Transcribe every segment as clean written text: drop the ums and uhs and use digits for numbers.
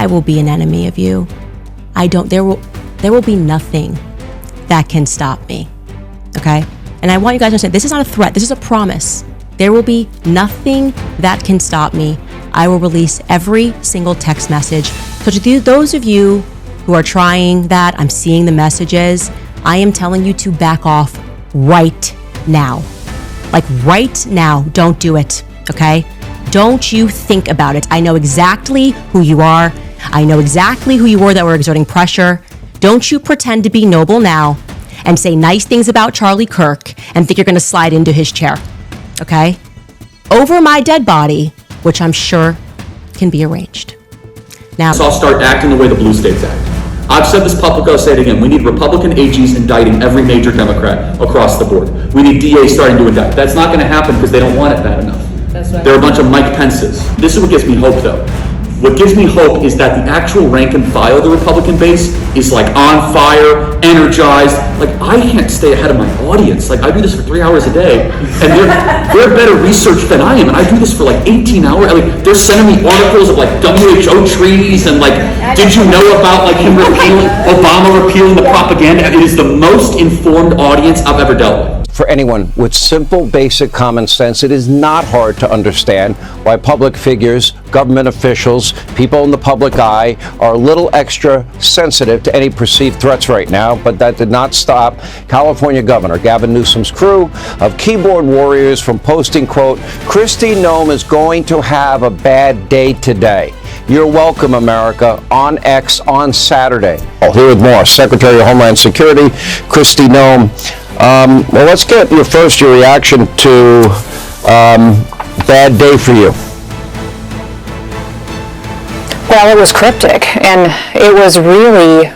I will be an enemy of you. There will be nothing that can stop me. Okay? And I want you guys to understand, this is not a threat. This is a promise. There will be nothing that can stop me. I will release every single text message. So to those of you who are trying that, I'm seeing the messages. I am telling you to back off right now. Like right now, don't do it, okay? Don't you think about it. I know exactly who you are. I know exactly who you were that were exerting pressure. Don't you pretend to be noble now and say nice things about Charlie Kirk and think you're gonna slide into his chair, okay? Over my dead body, which I'm sure can be arranged. Now, so I'll start acting the way the blue states act. I've said this publicly, I'll say it again. We need Republican AGs indicting every major Democrat across the board. We need DAs starting to indict. That's not gonna happen because they don't want it bad enough. They're a bunch of Mike Pences. This is what gives me hope though. What gives me hope is that the actual rank and file of the Republican base is like on fire, energized. Like I can't stay ahead of my audience. Like I do this for 3 hours a day and they're better researched than I am. And I do this for like 18 hours. Like they're sending me articles of like WHO treaties and like, did you know about like him repealing, Obama repealing the propaganda? It is the most informed audience I've ever dealt with. For anyone with simple, basic common sense, it is not hard to understand why public figures, government officials, people in the public eye are a little extra sensitive to any perceived threats right now, but that did not stop California Governor Gavin Newsom's crew of keyboard warriors from posting, quote, Kristi Noem is going to have a bad day today. You're welcome, America, on X on Saturday. Oh, here with more, Secretary of Homeland Security, Kristi Noem. Well, let's get your reaction to bad day for you. Well, it was cryptic, and it was really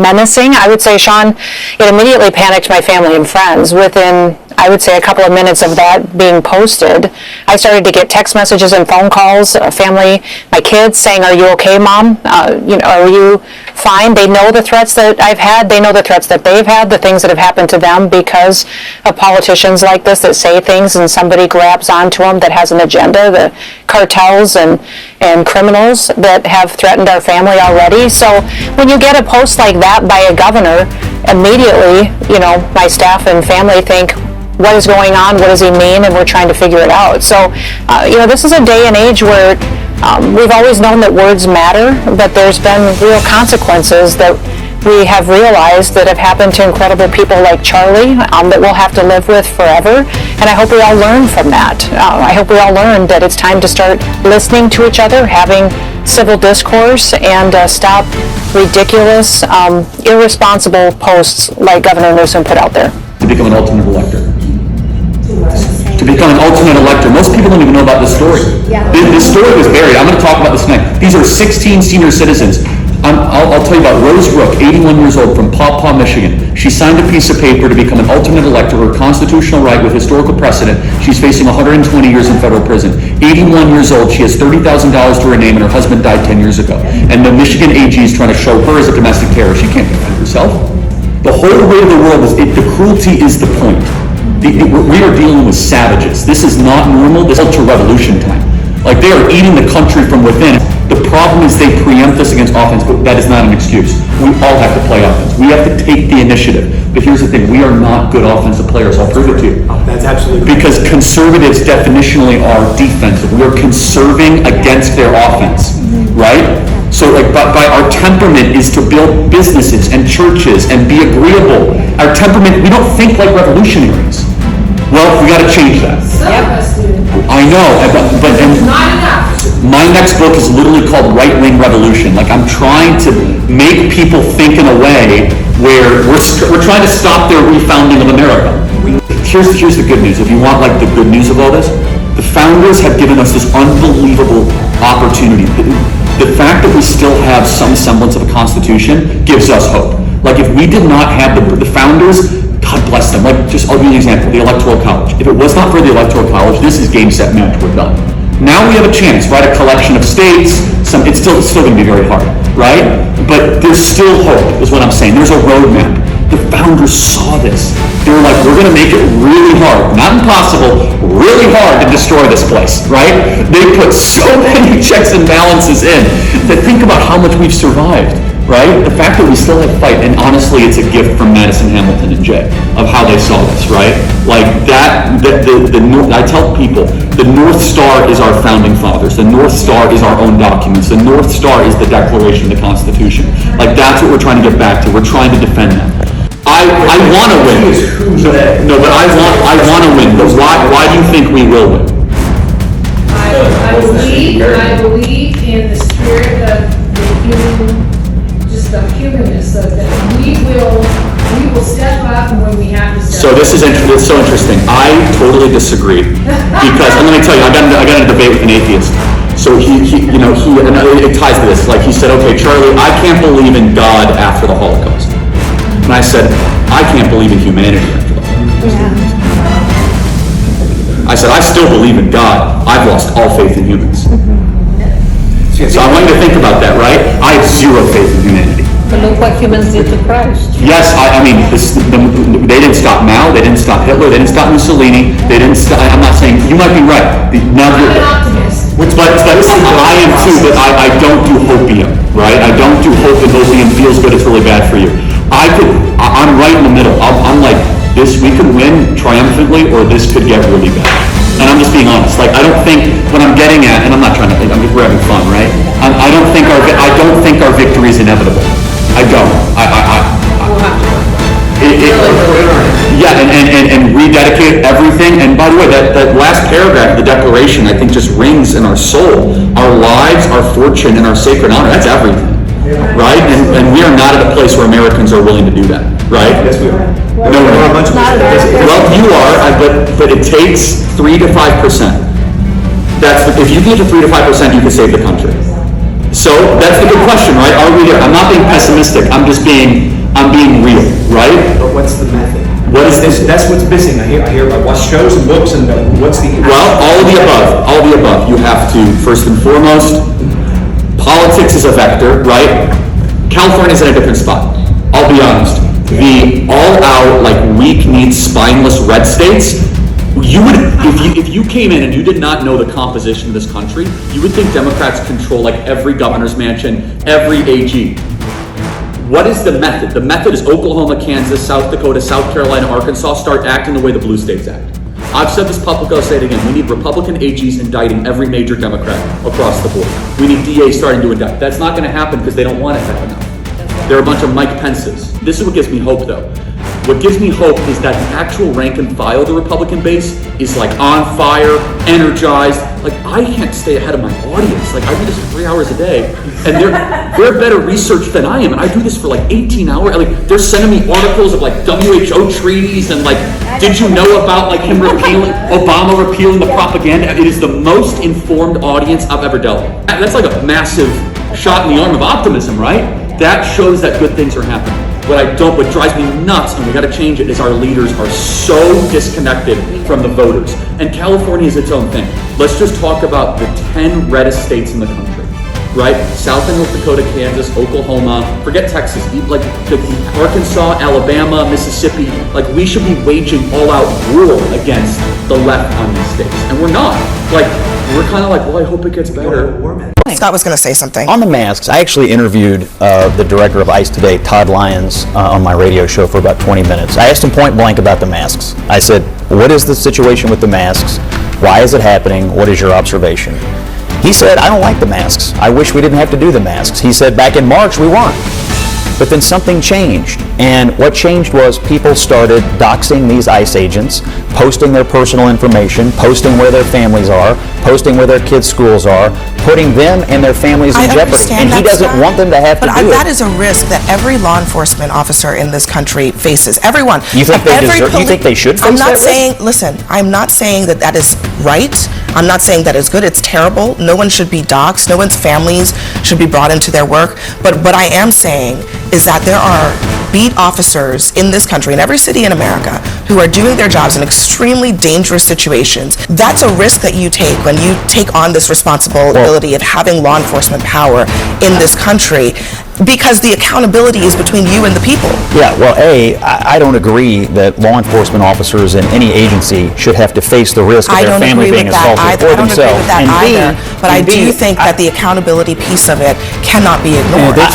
menacing. I would say, Sean, it immediately panicked my family and friends. Within, I would say, a couple of minutes of that being posted, I started to get text messages and phone calls, family, my kids saying, are you okay, Mom? Are you fine? They know the threats that I've had. They know the threats that they've had, the things that have happened to them because of politicians like this that say things and somebody grabs onto them that has an agenda, the cartels and criminals that have threatened our family already. So when you get a post like that by a governor, immediately, my staff and family think, what is going on? What does he mean? And we're trying to figure it out. So, this is a day and age where we've always known that words matter, but there's been real consequences that we have realized that have happened to incredible people like Charlie that we'll have to live with forever. And I hope we all learn from that. I hope we all learn that it's time to start listening to each other, having civil discourse, and stop ridiculous, irresponsible posts like Governor Newsom put out there. To become an ultimate elector. To become an ultimate elector. Most people don't even know about this story. Yeah. This story was buried. I'm going to talk about this tonight. These are 16 senior citizens. I'll tell you about Rose Brook, 81 years old, from Paw Paw, Michigan. She signed a piece of paper to become an ultimate elector, her constitutional right with historical precedent. She's facing 120 years in federal prison. 81 years old, she has $30,000 to her name, and her husband died 10 years ago. And the Michigan AG is trying to show her as a domestic terrorist. She can't defend herself. The whole way of the world is, the cruelty is the point. We are dealing with savages. This is not normal. This is culture revolution time. Like, they are eating the country from within. The problem is they preempt us against offense, but that is not an excuse. We all have to play offense. We have to take the initiative. But here's the thing, we are not good offensive players. I'll prove it to you. That's absolutely right. Because conservatives definitionally are defensive. We are conserving against their offense, right? So by our temperament is to build businesses and churches and be agreeable. Our temperament, we don't think like revolutionaries. Well, we got to change that. I know, but my next book is literally called Right-Wing Revolution. Like, I'm trying to make people think in a way where we're trying to stop their refounding of America. Here's the good news. If you want like the good news of all this, the founders have given us this unbelievable opportunity. The fact that we still have some semblance of a constitution gives us hope. Like, if we did not have the founders, God bless them. Like, I'll give you an example, the Electoral College. If it was not for the Electoral College, this is game, set, match, we're done. Now we have a chance, right? A collection of states, it's still going to be very hard, right? But there's still hope, is what I'm saying. There's a roadmap. The founders saw this. They were like, we're going to make it really hard, not impossible, really hard to destroy this place, right? They put so many checks and balances in that think about how much we've survived, right? The fact that we still have to fight, and honestly, it's a gift from Madison, Hamilton, and Jay of how they saw this, right? Like that, I tell people, the North Star is our founding fathers. The North Star is our own documents. The North Star is the Declaration of the Constitution. Like that's what we're trying to get back to. We're trying to defend that. I want to win. No, but I want to win. But why do you think we will win? I believe in the spirit of the human, just the humanness of that. We will step up when we have to step up. So this is so interesting. I totally disagree because, and let me tell you, I got in a debate with an atheist. So he and it ties to this. Like he said, okay, Charlie, I can't believe in God after the Holocaust. And I said, I can't believe in humanity after the Holocaust. I said, I still believe in God. I've lost all faith in humans. So I want you to think about that, right? I have zero faith in humanity. But look what humans did to Christ. Yes, I mean, they didn't stop Mao, they didn't stop Hitler, they didn't stop Mussolini, they didn't stop, I'm not saying, you might be right. Now I'm an optimist. But I am too, but I don't do hopium, right? I don't do hopium feels good, it's really bad for you. I'm right in the middle. I'm like, we could win triumphantly, or this could get really bad. And I'm just being honest. Like, I don't think what I'm getting at, and I'm not trying to think. We're having fun, right? I don't think our victory is inevitable. I don't. And rededicate everything. And by the way, that last paragraph of the Declaration, I think, just rings in our soul. Our lives, our fortune, and our sacred honor. That's everything. Right? And we are not at a place where Americans are willing to do that, right? Yes, we are. No, well, you are, but it takes 3 to 5%. If you get to 3 to 5%, you can save the country. So that's the good question, right? Are we there? I'm not being pessimistic. I'm being real, right? But what's the method? What is this? That's what's missing. I watch shows and books, and what's the? Well, all of the above. All of the above. You have to, first and foremost, politics is a vector, right? California's in a different spot. I'll be honest. The all-out, like weak-kneed, spineless red states, you would, if you came in and you did not know the composition of this country, you would think Democrats control like every governor's mansion, every AG. What is the method? The method is Oklahoma, Kansas, South Dakota, South Carolina, Arkansas start acting the way the blue states act. I've said this publicly, I'll say it again. We need Republican AGs indicting every major Democrat across the board. We need DAs starting to indict. That's not going to happen because they don't want it bad enough. There are a bunch of Mike Pences. This is what gives me hope, though. What gives me hope is that the actual rank and file of the Republican base is like on fire, energized. Like I can't stay ahead of my audience. Like I do this for 3 hours a day, and they're better researched than I am. And I do this for like 18 hours. Like they're sending me articles of like WHO treaties and like, did you know about like him repealing, Obama repealing the propaganda? It is the most informed audience I've ever dealt with. That's like a massive shot in the arm of optimism, right? That shows that good things are happening. What drives me nuts, and we got to change it, is our leaders are so disconnected from the voters. And California is its own thing. Let's just talk about the 10 reddest states in the country, right? South and North Dakota, Kansas, Oklahoma, forget Texas, like Arkansas, Alabama, Mississippi. Like we should be waging all-out war against the left on these states, and we're not. Like we're kind of like, well, I hope it gets better. Scott was going to say something. On the masks, I actually interviewed the director of ICE today, Todd Lyons, on my radio show for about 20 minutes. I asked him point blank about the masks. I said, what is the situation with the masks? Why is it happening? What is your observation? He said, I don't like the masks. I wish we didn't have to do the masks. He said, back in March, we won. But then something changed. And what changed was people started doxing these ICE agents, posting their personal information, posting where their families are, posting where their kids' schools are, putting them and their families in jeopardy. And he doesn't want them to have to do it. But that is a risk that every law enforcement officer in this country faces. Everyone. You think you think they should face I'm not that saying, risk? listen, I'm not saying that is right. I'm not saying that is good. It's terrible. No one should be doxxed. No one's families should be brought into their work. But what I am saying is that there are beat officers in this country, in every city in America, who are doing their jobs in extremely dangerous situations. That's a risk that you take when you take on this responsibility of having law enforcement power in this country. Because the accountability is between you and the people. Yeah, well, I don't agree that law enforcement officers in any agency should have to face the risk of their family being assaulted or themselves. I don't agree with that either, but I do think that the accountability piece of it cannot be ignored. Do you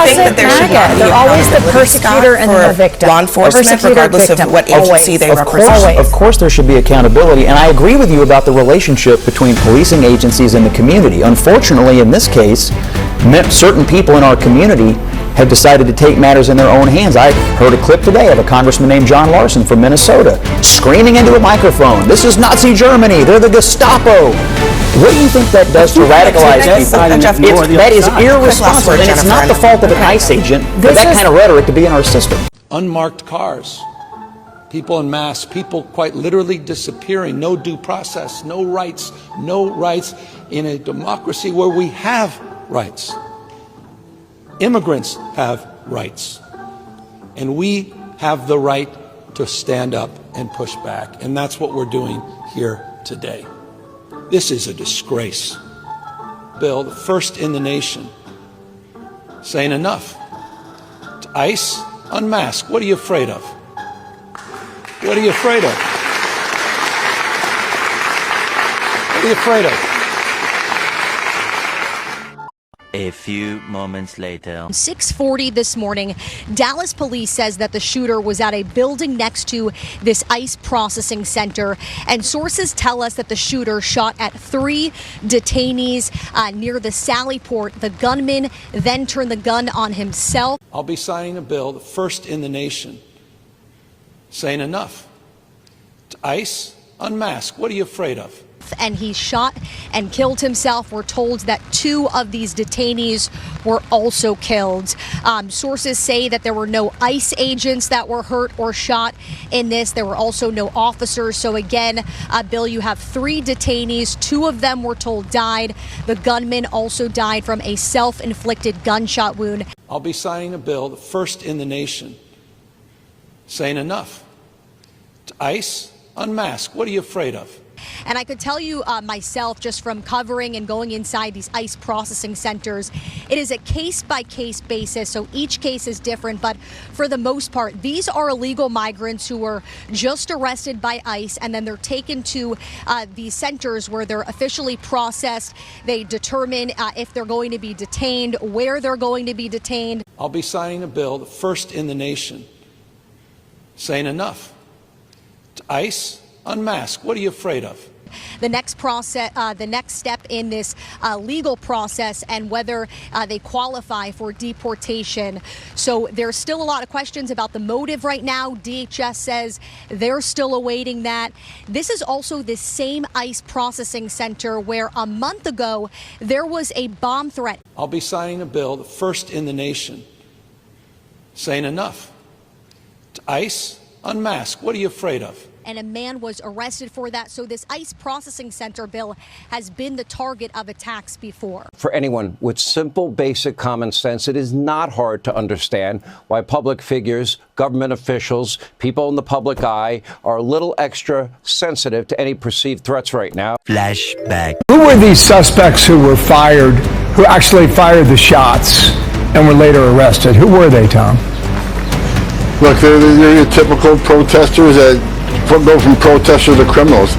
think that there should not be They're always the accountability, Scott, persecutor and for the victim. law enforcement, Persecutor, regardless victim. of what agency they represent? Of course there should be accountability, and I agree with you about the relationship between policing agencies and the community. Unfortunately, in this case, certain people in our community have decided to take matters in their own hands. I heard a clip today of a congressman named John Larson from Minnesota screaming into a microphone, "This is Nazi Germany, they're the Gestapo." What do you think that does to radicalize people? That is irresponsible, and it's not the fault of an ICE agent for that kind of rhetoric to be in our system. Unmarked cars, people en masse, people quite literally disappearing, no due process, no rights in a democracy where we have rights. Immigrants have rights, and we have the right to stand up and push back, and that's what we're doing here today. This is a disgrace. Bill, the first in the nation, saying enough. To ICE, unmask. What are you afraid of? What are you afraid of? What are you afraid of? A few moments later. 6:40 this morning, Dallas police says that the shooter was at a building next to this ICE processing center, and sources tell us that the shooter shot at 3 detainees near the Sally Port. The gunman then turned the gun on himself. I'll be signing a bill, the first in the nation, saying enough. To ICE, unmask. What are you afraid of? And he shot and killed himself. We're told that 2 of these detainees were also killed. Sources say that there were no ICE agents that were hurt or shot in this. There were also no officers. So again, Bill, you have 3 detainees. 2 of them were told died. The gunman also died from a self-inflicted gunshot wound. I'll be signing a bill, the first in the nation, saying enough. To ICE, unmask. What are you afraid of? And I could tell you myself, just from covering and going inside these ICE processing centers, it is a case-by-case basis, so each case is different. But for the most part, these are illegal migrants who were just arrested by ICE, and then they're taken to these centers where they're officially processed. They determine if they're going to be detained, where they're going to be detained. I'll be signing a bill, the first in the nation, saying enough. To ICE, unmask. What are you afraid of? The next step in this legal process, and whether they qualify for deportation. So there's still a lot of questions about the motive right now. DHS says they're still awaiting that. This is also the same ICE processing center where a month ago there was a bomb threat. I'll be signing a bill, the first in the nation, saying enough. To ICE, unmask. What are you afraid of? And a man was arrested for that. So this ICE processing center, Bill, has been the target of attacks before. For anyone with simple, basic common sense, it is not hard to understand why public figures, government officials, people in the public eye are a little extra sensitive to any perceived threats right now. Flashback. Who were these suspects who were fired, who actually fired the shots and were later arrested? Who were they, Tom? Look, they're your typical protesters that go from protesters to criminals.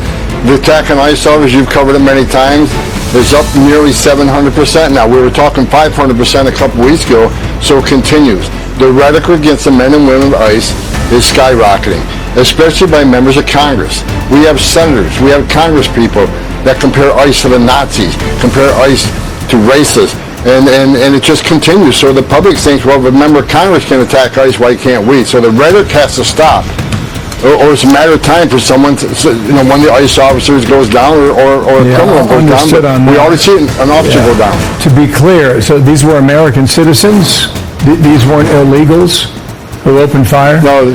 The attack on ICE officers, you've covered it many times, is up nearly 700% now. We were talking 500% a couple weeks ago, so it continues. The rhetoric against the men and women of ICE is skyrocketing, especially by members of Congress. We have senators, we have Congress people that compare ICE to the Nazis, compare ICE to racists, and it just continues. So the public thinks, well, if a member of Congress can attack ICE, why can't we? So the rhetoric has to stop. Or it's a matter of time for someone to, one of the ICE officers goes down or a criminal goes down. We already see an officer go down. To be clear, so these were American citizens? These weren't illegals who opened fire? No.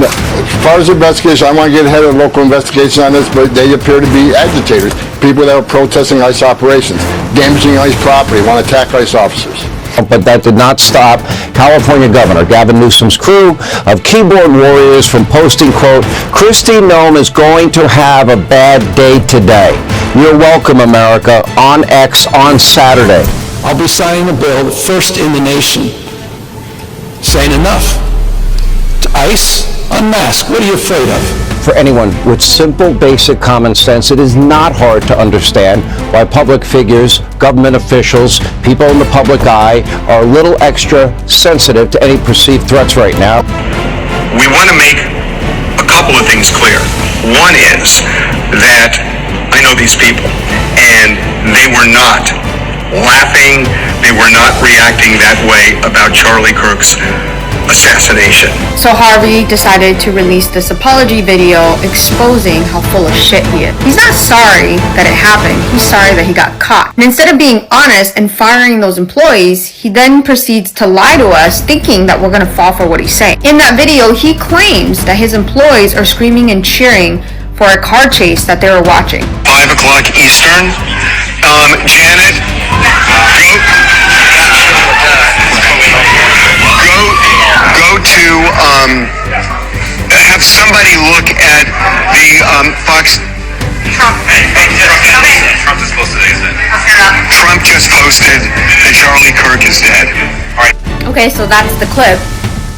As far as the investigation, I want to get ahead of the local investigation on this, but they appear to be agitators, people that are protesting ICE operations, damaging ICE property, want to attack ICE officers. But that did not stop California Governor Gavin Newsom's crew of keyboard warriors from posting, quote, "Kristi Noem is going to have a bad day today. You're welcome, America," on X on Saturday. I'll be signing a bill, first in the nation, saying enough. To ICE, unmask. What are you afraid of? For anyone with simple, basic common sense, it is not hard to understand why public figures, government officials, people in the public eye are a little extra sensitive to any perceived threats right now. We want to make a couple of things clear. One is that I know these people, and they were not laughing, they were not reacting that way about Charlie Kirk's assassination. So Harvey decided to release this apology video exposing how full of shit he is. He's not sorry that it happened, he's sorry that he got caught. And instead of being honest and firing those employees, he then proceeds to lie to us thinking that we're gonna fall for what he's saying. In that video, he claims that his employees are screaming and cheering for a car chase that they were watching. 5 o'clock Eastern. Janet, go to, have somebody look at the, Fox. Trump is supposed to say that. Trump just posted that Charlie Kirk is dead. All right. Okay, so that's the clip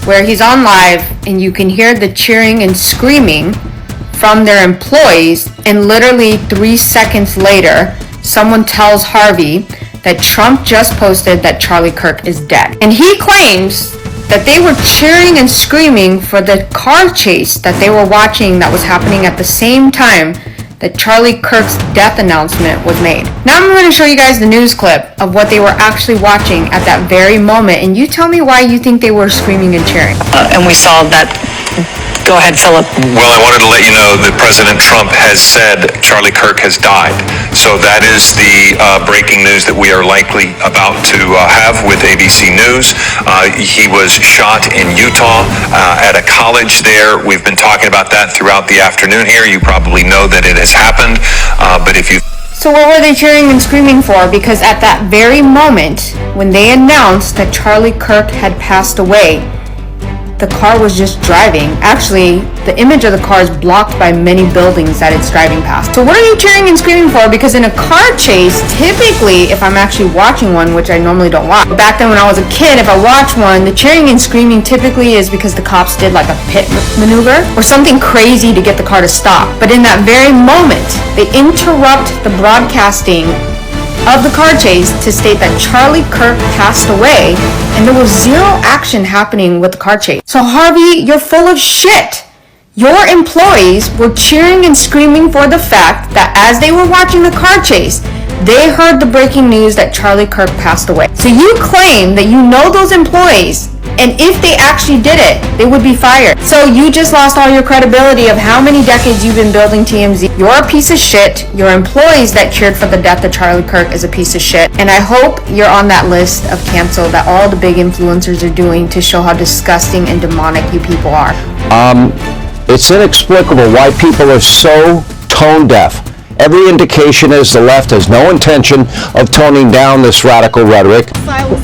where he's on live and you can hear the cheering and screaming from their employees, and literally 3 seconds later, someone tells Harvey that Trump just posted that Charlie Kirk is dead. And he claims that they were cheering and screaming for the car chase that they were watching that was happening at the same time that Charlie Kirk's death announcement was made. Now I'm going to show you guys the news clip of what they were actually watching at that very moment, and you tell me why you think they were screaming and cheering. And we saw that. Go ahead, Philip. Well, I wanted to let you know that President Trump has said Charlie Kirk has died. So that is the breaking news that we are likely about to have with ABC News. He was shot in Utah at a college there. We've been talking about that throughout the afternoon here. You probably know that it has happened, but if you... So what were they cheering and screaming for? Because at that very moment, when they announced that Charlie Kirk had passed away, the car was just driving. Actually, the image of the car is blocked by many buildings that it's driving past. So what are you cheering and screaming for? Because in a car chase, typically, if I'm actually watching one, which I normally don't watch, back then when I was a kid, if I watch one, the cheering and screaming typically is because the cops did like a pit maneuver or something crazy to get the car to stop. But in that very moment, they interrupt the broadcasting of the car chase to state that Charlie Kirk passed away, and there was zero action happening with the car chase. So Harvey, you're full of shit. Your employees were cheering and screaming for the fact that as they were watching the car chase, they heard the breaking news that Charlie Kirk passed away. So you claim that you know those employees, and if they actually did it, they would be fired. So you just lost all your credibility of how many decades you've been building TMZ. You're a piece of shit. Your employees that cheered for the death of Charlie Kirk is a piece of shit. And I hope you're on that list of cancel that all the big influencers are doing to show how disgusting and demonic you people are. It's inexplicable why people are so tone deaf. Every indication is the left has no intention of toning down this radical rhetoric.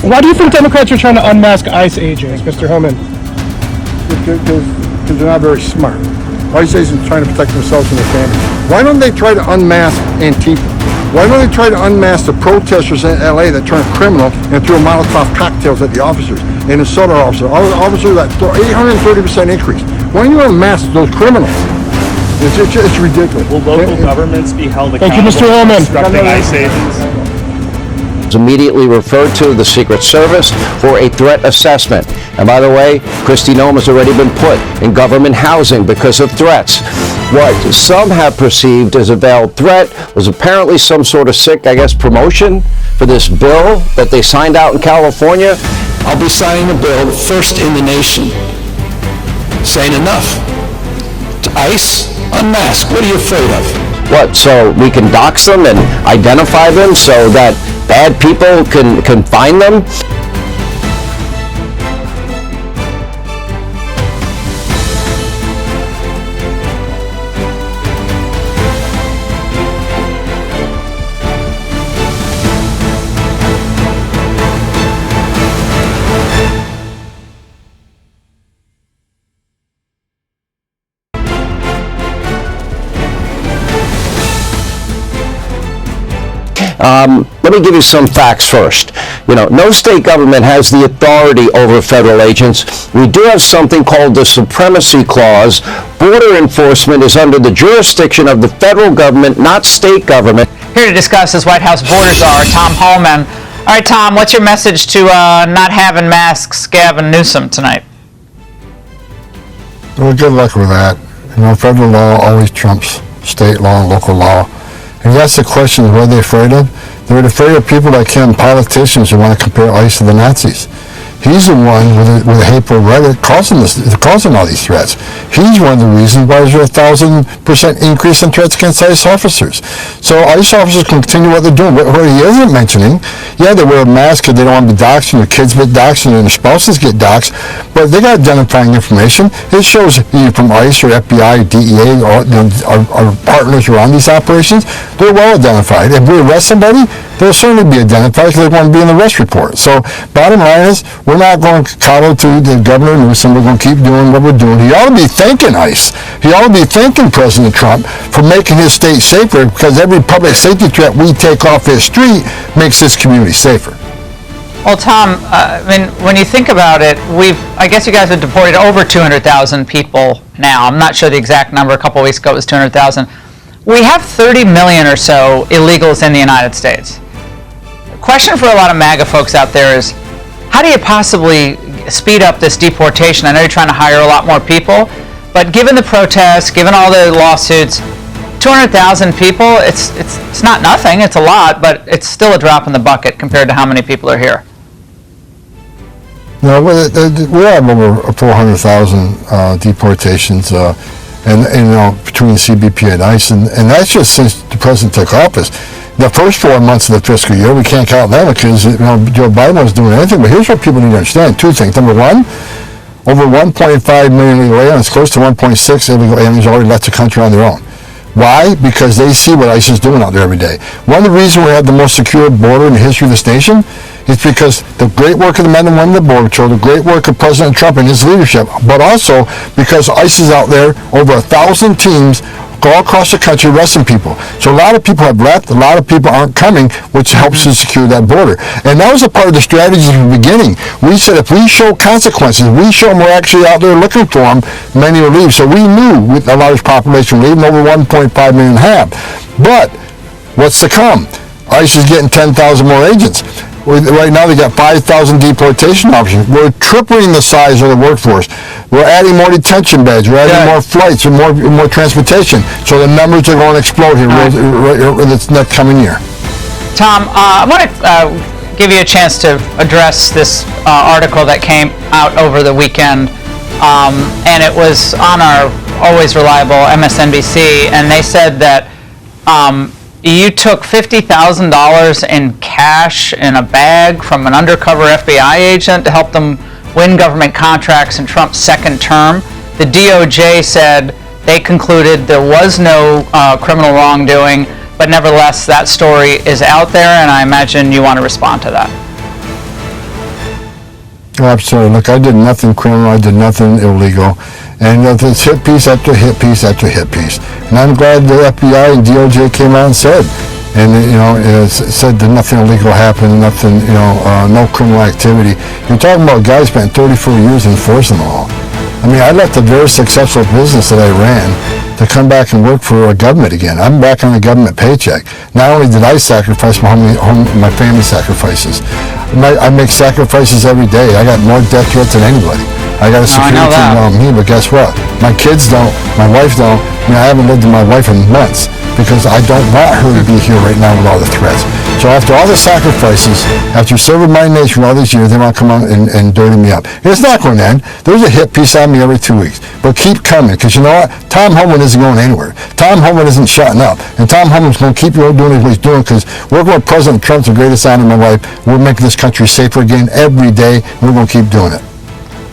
Why do you think Democrats are trying to unmask ICE agents, Mr. Homan? Because they're not very smart. ICE agents trying to protect themselves and their families. Why don't they try to unmask Antifa? Why don't they try to unmask the protesters in LA that turned criminal and threw Molotov cocktails at the officers and assaulted officers? All the officers that 830% increase. Why don't you unmask those criminals? It's ridiculous. Will local governments be held accountable Thank you, Mr. for Homan. obstructing ICE agents? Was immediately referred to the Secret Service for a threat assessment. And by the way, Kristi Noem has already been put in government housing because of threats. What some have perceived as a veiled threat was apparently some sort of sick, promotion for this bill that they signed out in California. I'll be signing a bill, first in the nation, saying enough. To ICE, unmask. What are you afraid of? What, so we can dox them and identify them so that bad people can find them? Let me give you some facts first. No state government has the authority over federal agents. We do have something called the Supremacy Clause. Border enforcement is under the jurisdiction of the federal government, not state government. Here to discuss as White House border czar, Tomhoman. All right, Tom, what's your message to not having masks, Gavin Newsom, tonight? Well, good luck with that. Federal law always trumps state law and local law. And that's the question, what are they afraid of? They're afraid of people like him, politicians who want to compare ICE to the Nazis. He's the one with a hateful rhetoric causing all these threats. He's one of the reasons why there's a 1,000% increase in threats against ICE officers. So ICE officers continue what they're doing. What he isn't mentioning, yeah, they wear a mask because they don't want to be doxxed, and their kids get doxxed, and their spouses get doxxed, but they got identifying information. It shows you from ICE or FBI, or DEA, or our partners who are on these operations, they're well identified. If we arrest somebody, they'll certainly be identified because they want to be in the arrest report. So bottom line is, we're not going to coddle to the Governor Newsom. We're going to keep doing what we're doing. He ought to be thanking ICE. He ought to be thanking President Trump for making his state safer, because every public safety threat we take off his street makes his community safer. Well, Tom, when you think about it, I guess you guys have deported over 200,000 people now. I'm not sure the exact number. A couple of weeks ago it was 200,000. We have 30 million or so illegals in the United States. The question for a lot of MAGA folks out there is, how do you possibly speed up this deportation? I know you're trying to hire a lot more people, but given the protests, given all the lawsuits, 200,000 people, it's not nothing, it's a lot, but it's still a drop in the bucket compared to how many people are here. No, we have over 400,000 deportations between CBP and ICE, and that's just since the president took office. The first 4 months of the fiscal year, we can't count them because Joe Biden wasn't doing anything. But here's what people need to understand: two things. Number one, over 1.5 million illegal aliens, close to 1.6 illegal aliens already left the country on their own. Why? Because they see what ICE is doing out there every day. One of the reasons we have the most secure border in the history of this nation is because the great work of the men and women of the Border Patrol, the great work of President Trump and his leadership, but also because ICE is out there, over 1,000 teams all across the country arresting people. So a lot of people have left, a lot of people aren't coming, which helps to secure that border. And that was a part of the strategy from the beginning. We said if we show consequences, we show them we're actually out there looking for them, many will leave. So we knew with a large population leaving, over 1.5 million have. But what's to come? ICE is getting 10,000 more agents. Right now they got 5,000 deportation officers. We're tripling the size of the workforce. We're adding more detention beds. We're adding more flights and more transportation. So the numbers are going to explode here this next coming year. Tom, I want to give you a chance to address this article that came out over the weekend, and it was on our always reliable MSNBC, and they said that you took $50,000 in cash in a bag from an undercover FBI agent to help them win government contracts in Trump's second term. The DOJ said they concluded there was no criminal wrongdoing, but nevertheless that story is out there, and I imagine you want to respond to that. Absolutely. Look, I did nothing criminal. I did nothing illegal. And it's hit piece after hit piece after hit piece. And I'm glad the FBI and DOJ came out and said, it said that nothing illegal happened, nothing, no criminal activity. You're talking about guys spent 34 years enforcing the law. I mean, I left a very successful business that I ran to come back and work for a government again. I'm back on a government paycheck. Not only did I sacrifice my family sacrifices, I make sacrifices every day. I got more death threats than anybody. I got a security team on me, but guess what? My kids don't, my wife don't. I haven't lived with my wife in months because I don't want her to be here right now with all the threats. So after all the sacrifices, after serving my nation all these years, they want to come out and dirty me up. And it's not going to end. There's a hit piece on me every 2 weeks. But keep coming, because you know what? Tomhoman isn't going anywhere. Tomhoman isn't shutting up. And Tomhoman's going to keep doing what he's doing, because we're going to President Trump's the greatest honor of my life. We're making this country safer again every day, and we're going to keep doing it.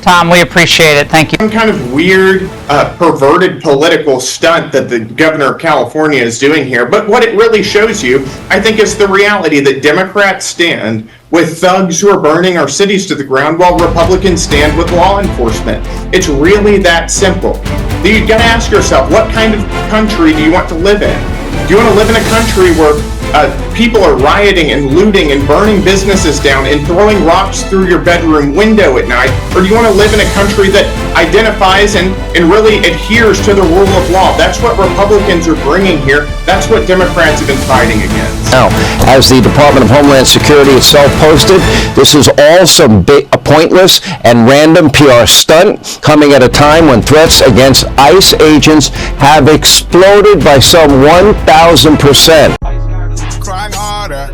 Tom, we appreciate it. Thank you. Some kind of weird, perverted political stunt that the governor of California is doing here. But what it really shows you, I think, is the reality that Democrats stand with thugs who are burning our cities to the ground while Republicans stand with law enforcement. It's really that simple. You've got to ask yourself, what kind of country do you want to live in? Do you want to live in a country where people are rioting and looting and burning businesses down and throwing rocks through your bedroom window at night? Or do you want to live in a country that identifies and really adheres to the rule of law? That's what Republicans are bringing here. That's what Democrats have been fighting against. Now, as the Department of Homeland Security itself posted, this is all some a pointless and random PR stunt coming at a time when threats against ICE agents have exploded by some 1,000%. Crying harder,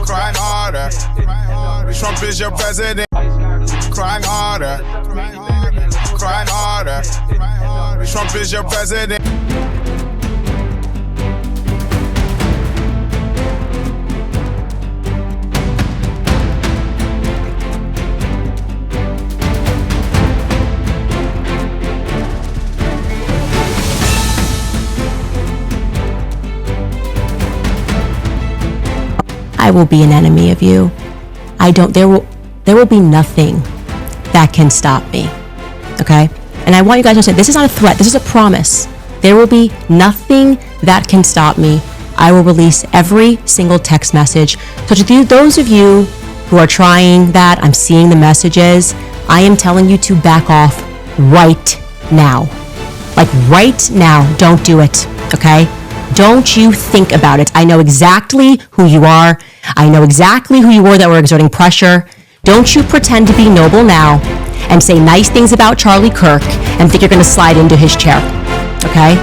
crying harder. Trump is your president. Crying harder, crying harder. Trump is your president. I will be an enemy of you. There will be nothing that can stop me. Okay? And I want you guys to understand, this is not a threat, this is a promise. There will be nothing that can stop me. I will release every single text message. So to those of you who are trying that, I'm seeing the messages, I am telling you to back off right now. Like right now, don't do it, okay? Don't you think about it. I know exactly who you are. I know exactly who you were that were exerting pressure. Don't you pretend to be noble now and say nice things about Charlie Kirk and think you're going to slide into his chair, okay?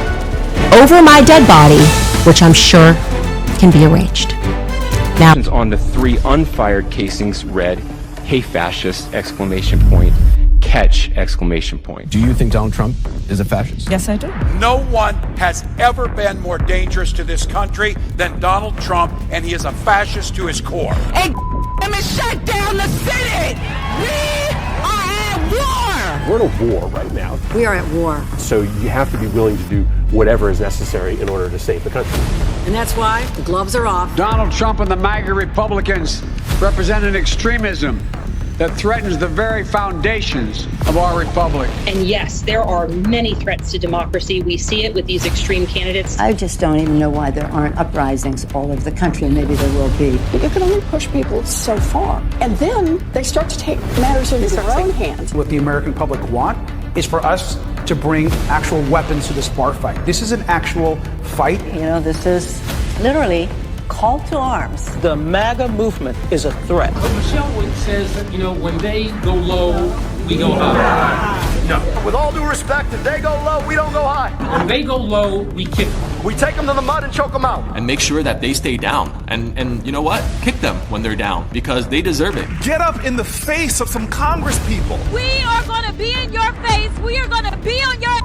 Over my dead body, which I'm sure can be arranged. Now, on the 3 unfired casings read, "Hey fascist!" exclamation point, catch exclamation point. Do you think Donald Trump is a fascist? Yes, I do. No one has ever been more dangerous to this country than Donald Trump, and he is a fascist to his core. Hey, let me shut down the Senate! We are at war! We're in a war right now. We are at war. So you have to be willing to do whatever is necessary in order to save the country. And that's why the gloves are off. Donald Trump and the MAGA Republicans represent an extremism that threatens the very foundations of our republic. And yes, there are many threats to democracy. We see it with these extreme candidates. I just don't even know why there aren't uprisings all over the country, and maybe there will be. You can only push people so far, and then they start to take matters into their own hands. What the American public want is for us to bring actual weapons to this bar fight. This is an actual fight. You know, this is literally call to arms. The MAGA movement is a threat. Michelle says that, when they go low, we go high. No. With all due respect, if they go low, we don't go high. When they go low, we kick them. We take them to the mud and choke them out. And make sure that they stay down. And you know what? Kick them when they're down, because they deserve it. Get up in the face of some Congress people. We are going to be in your face. We are going to be on your...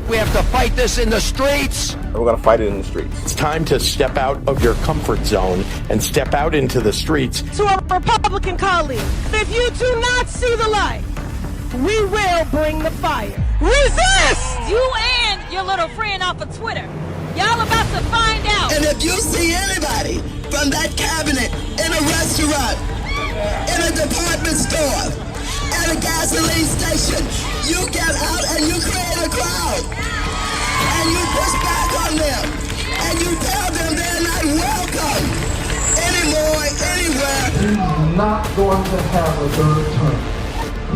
We have to fight this in the streets. We're going to fight it in the streets. It's time to step out of your comfort zone and step out into the streets. To our Republican colleagues, if you do not see the light, we will bring the fire. Resist! You and your little friend off of Twitter. Y'all about to find out. And if you see anybody from that cabinet in a restaurant, in a department store, at a gasoline station, you get out and you create a crowd. And you push back on them. And you tell them they're not welcome anymore, anywhere. He's not going to have a third term.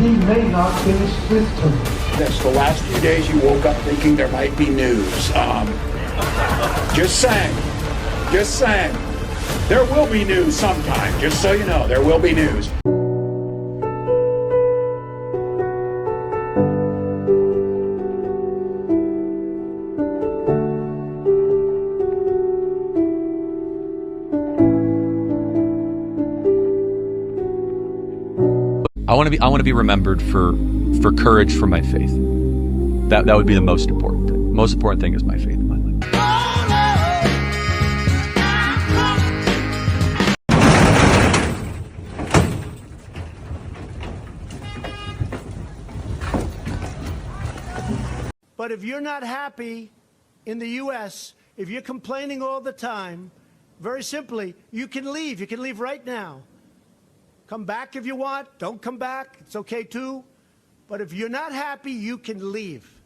He may not finish this term. The last few days you woke up thinking there might be news. Just saying. Just saying. There will be news sometime. Just so you know, there will be news. I want to be remembered for courage for my faith. That would be the most important thing. Most important thing is my faith in my life. But if you're not happy in the U.S., if you're complaining all the time, very simply, you can leave. You can leave right now. Come back if you want. Don't come back. It's okay too. But if you're not happy, you can leave.